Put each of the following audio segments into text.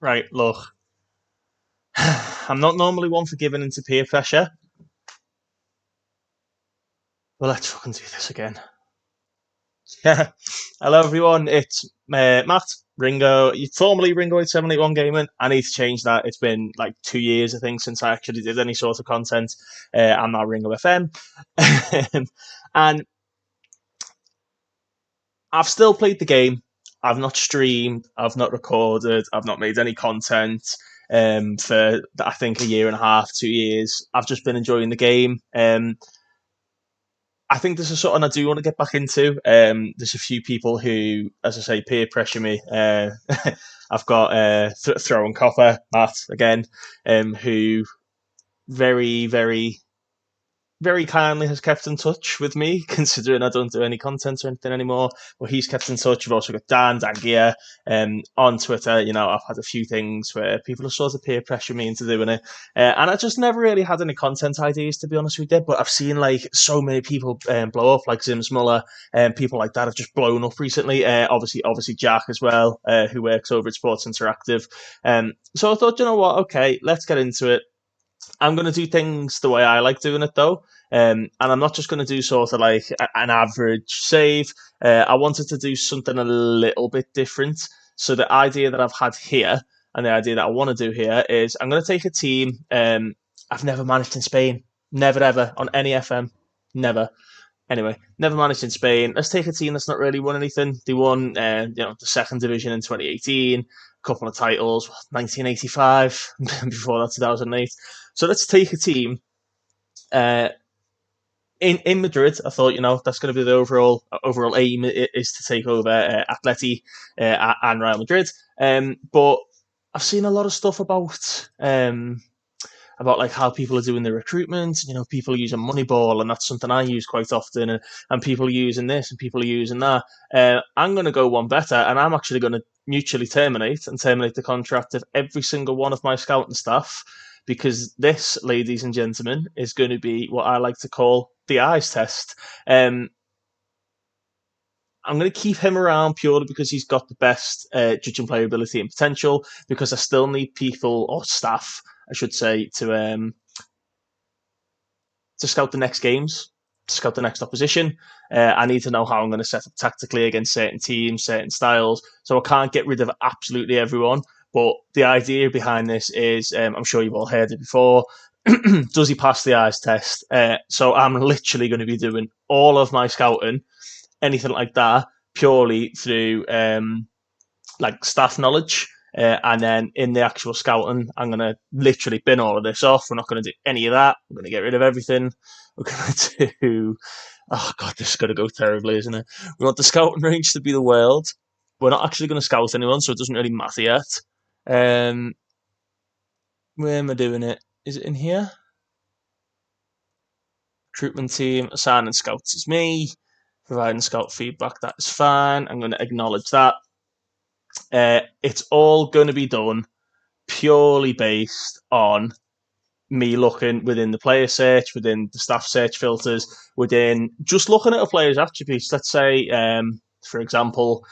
Right, look, I'm not normally one for giving into peer pressure, but let's fucking do this again. Yeah. Hello, everyone. It's Matt, Ringo, formerly Ringo8781 Gaming. I need to change that. It's been like 2 years, I think, since I actually did any sort of content. I'm now Ringo FM. And I've still played the game. I've not streamed. I've not recorded. I've not made any content for, I think, a year and a half, 2 years. I've just been enjoying the game. I think this is something I do want to get back into. There's a few people who, as I say, peer pressure me. I've got Throwing Copper, Matt, again, who very, very very kindly has kept in touch with me, considering I don't do any content or anything anymore. But he's kept in touch. We've also got Dan Gear, on Twitter. I've had a few things where people have sort of peer pressure me into doing it. And I just never really had any content ideas, to be honest with you. But I've seen like so many people blow up, like Zims Muller, and people like that have just blown up recently. Obviously Jack as well, who works over at Sports Interactive. So I thought, you know what? Okay, let's get into it. I'm going to do things the way I like doing it, though. And I'm not just going to do sort of like an average save. I wanted to do something a little bit different. So the idea that I've had here and the idea that I want to do here is I'm going to take a team I've never managed in Spain. Never, ever, on any FM. Never. Anyway, never managed in Spain. Let's take a team that's not really won anything. They won, the second division in 2018, a couple of titles, 1985, before that 2008. So let's take a team uh, in Madrid. I thought, that's going to be the overall aim is to take over Atleti and Real Madrid. But I've seen a lot of stuff about like how people are doing the recruitment. People using Moneyball, and that's something I use quite often. And people are using this, and people are using that. I'm going to go one better, and I'm actually going to mutually terminate the contract of every single one of my scouting staff, because this, ladies and gentlemen, is going to be what I like to call the eyes test. I'm going to keep him around purely because he's got the best judging playability and potential. Because I still need people, or staff, I should say, to scout the next games, to scout the next opposition. I need to know how I'm going to set up tactically against certain teams, certain styles. So I can't get rid of absolutely everyone. But the idea behind this is, I'm sure you've all heard it before. Does he pass the eyes test? So I'm literally going to be doing all of my scouting, anything like that, purely through like staff knowledge. And then in the actual scouting, I'm going to literally bin all of this off. We're not going to do any of that. We're going to get rid of everything. We're going to do. Oh, God, this is going to go terribly, isn't it? We want the scouting range to be the world. We're not actually going to scout anyone, so it doesn't really matter yet. Where am I doing it? Is it in here? Recruitment team, assigning scouts is me. Providing scout feedback, that is fine. I'm going to acknowledge that. It's all going to be done purely based on me looking within the player search, within the staff search filters, within just looking at a player's attributes. Let's say, for example,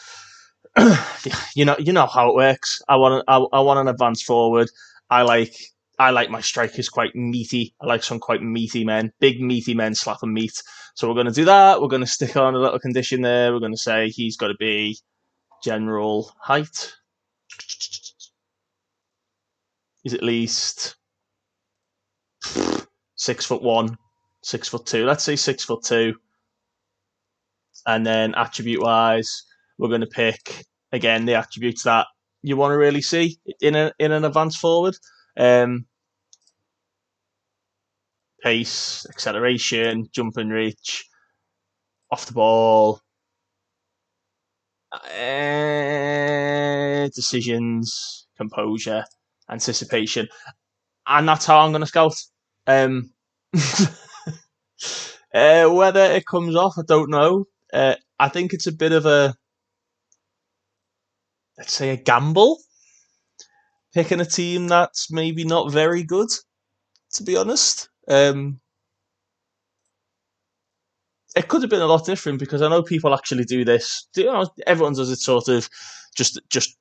you know how it works. I want an advance forward. I like I like my strikers quite meaty. I like some quite meaty men, big meaty men slapping meat. So we're going to do that. We're going to stick on a little condition there. We're going to say he's got to be general height. Is at least 6'1", 6'2". Let's say 6'2". And then attribute wise, we're going to pick again the attributes that you want to really see in an advanced forward. Pace, acceleration, jump and reach, off the ball, decisions, composure, anticipation, and that's how I'm going to scout. Um, whether it comes off, I don't know. I think it's a bit of a, let's say, a gamble, picking a team that's maybe not very good, to be honest. It could have been a lot different, because I know people actually do this. Everyone does it sort of just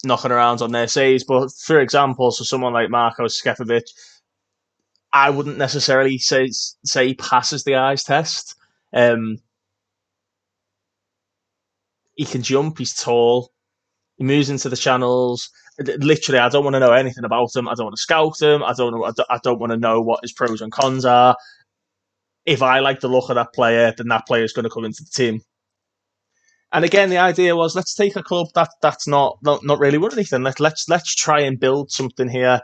knocking around on their saves. But for example, so someone like Marko Skepovic, I wouldn't necessarily say he passes the eyes test. Um, he can jump. He's tall. He moves into the channels. Literally, I don't want to know anything about him. I don't want to scout him. I don't want to know what his pros and cons are. If I like the look of that player, then that player is going to come into the team. And again, the idea was let's take a club that's not really won anything. Let's try and build something here.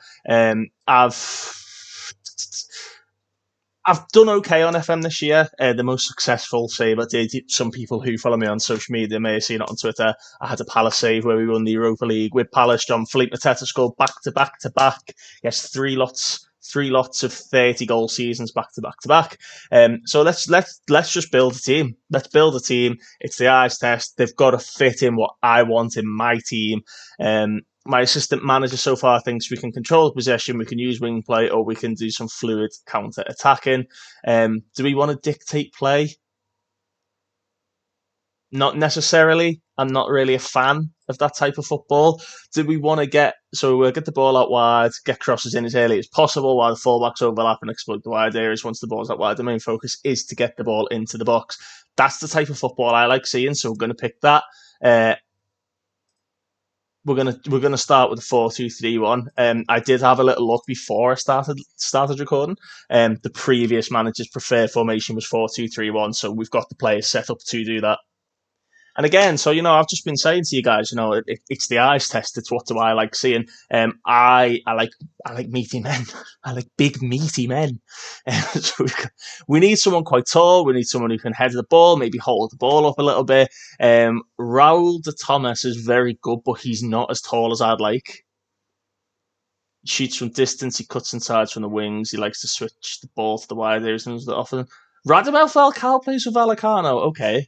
I've done okay on FM this year. The most successful save I did. Some people who follow me on social media may have seen it on Twitter. I had a Palace save where we won the Europa League with Palace. John Philippe Mateta scored back to back to back. Yes, three lots of 30 goal seasons back to back to back. So let's just build a team. Let's build a team. It's the eyes test. They've got to fit in what I want in my team. My assistant manager so far thinks we can control the possession, we can use wing play, or we can do some fluid counter attacking. Do we want to dictate play? Not necessarily. I'm not really a fan of that type of football. Do we want to get the ball out wide, get crosses in as early as possible while the fullbacks overlap and exploit the wide areas once the ball's out wide? The main focus is to get the ball into the box. That's the type of football I like seeing, so we're going to pick that. We're gonna start with a 4-2-3-1. I did have a little look before I started recording. The previous manager's preferred formation was 4-2-3-1, so we've got the players set up to do that. And again, so I've just been saying to you guys, it's the eyes test. It's what do I like seeing. I like meaty men. I like big meaty men. So we need someone quite tall. We need someone who can head the ball, maybe hold the ball up a little bit. Raul de Thomas is very good, but he's not as tall as I'd like. He shoots from distance. He cuts inside from the wings. He likes to switch the ball to the wide areas and often. Radamel Falcao plays for Vallecano. Okay.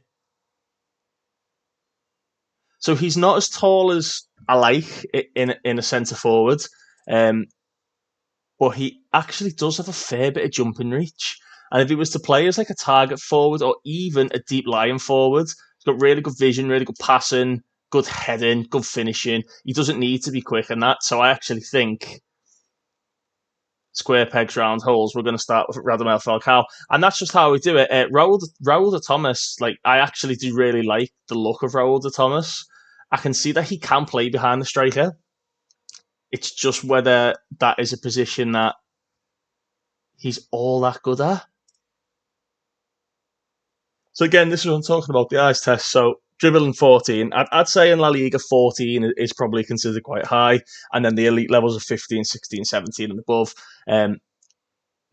So he's not as tall as I like in a centre forward, but he actually does have a fair bit of jumping reach. And if he was to play as like a target forward or even a deep lying forward, he's got really good vision, really good passing, good heading, good finishing. He doesn't need to be quick in that. So I actually think square pegs, round holes. We're going to start with Radamel Falcao, and that's just how we do it. Raul de Thomas, like I actually do really like the look of Raul de Thomas. I can see that he can play behind the striker. It's just whether that is a position that he's all that good at. So again, this is what I'm talking about, the eyes test. So dribbling 14. I'd say in La Liga 14 is probably considered quite high. And then the elite levels of 15, 16, 17 and above.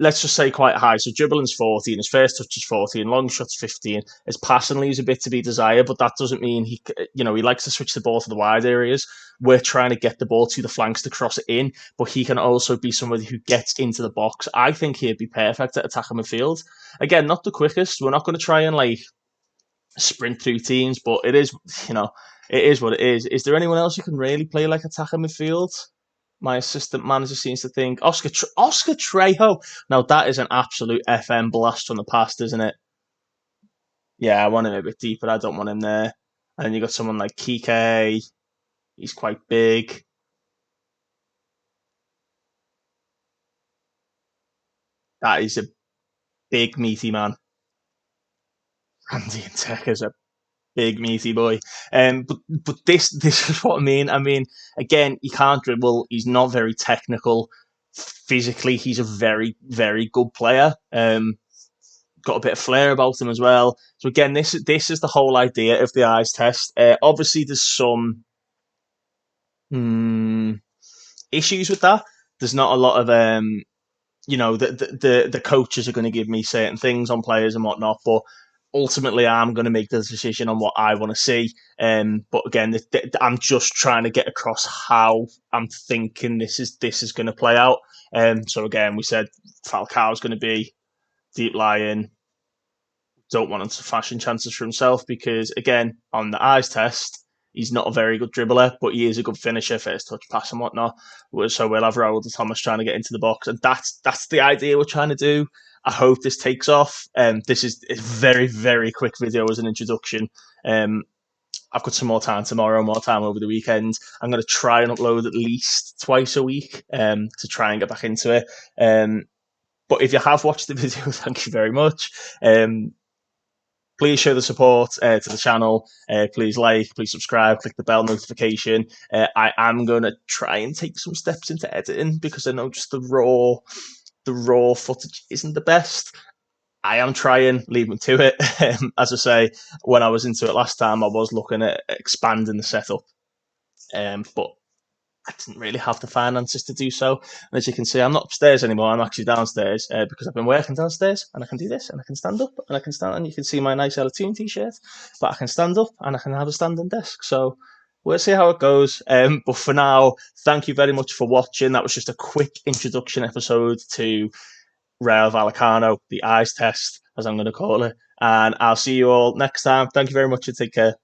Let's just say quite high. So dribbling's 14, his first touch is 14, long shots 15. His passing leaves a bit to be desired, but that doesn't mean he likes to switch the ball to the wide areas. We're trying to get the ball to the flanks to cross it in, but he can also be somebody who gets into the box. I think he'd be perfect at attacking midfield. Again, not the quickest. We're not going to try and sprint through teams, but it is what it is. Is there anyone else who can really play like attacking midfield? My assistant manager seems to think Oscar Trejo. Now that is an absolute FM blast from the past, isn't it? Yeah, I want him a bit deeper. I don't want him there. And then you got someone like Kike. He's quite big. That is a big meaty man. Randy and Tech is a big meaty boy. But this is what I mean. I mean, again, he can't dribble. He's not very technical. Physically, he's a very, very good player. Got a bit of flair about him as well. So again, this is the whole idea of the eyes test. Obviously, there's some issues with that. There's not a lot of the coaches are going to give me certain things on players and whatnot, but ultimately I'm going to make the decision on what I want to see. But again, I'm just trying to get across how I'm thinking this is going to play out. So again, we said Falcao's going to be deep lying. Don't want him to fashion chances for himself because, again, on the eyes test, he's not a very good dribbler, but he is a good finisher, first touch pass and whatnot. So we'll have Raul de Thomas trying to get into the box, and that's the idea we're trying to do. I hope this takes off. This is a very, very quick video as an introduction. I've got some more time tomorrow, more time over the weekend. I'm going to try and upload at least twice a week to try and get back into it. But if you have watched the video, thank you very much. Please show the support to the channel. Please like, please subscribe, click the bell notification. I am going to try and take some steps into editing because I know just the raw footage isn't the best. I am trying, leave me to it. As I say, when I was into it last time, I was looking at expanding the setup, but I didn't really have the finances to do so. And as you can see, I'm not upstairs anymore. I'm actually downstairs because I've been working downstairs, and I can do this, and I can stand up, and I can stand, and you can see my nice Ella t-shirt, but I can stand up, and I can have a standing desk. So we'll see how it goes. But for now, thank you very much for watching. That was just a quick introduction episode to Rayo Vallecano, the eyes test, as I'm going to call it. And I'll see you all next time. Thank you very much and take care.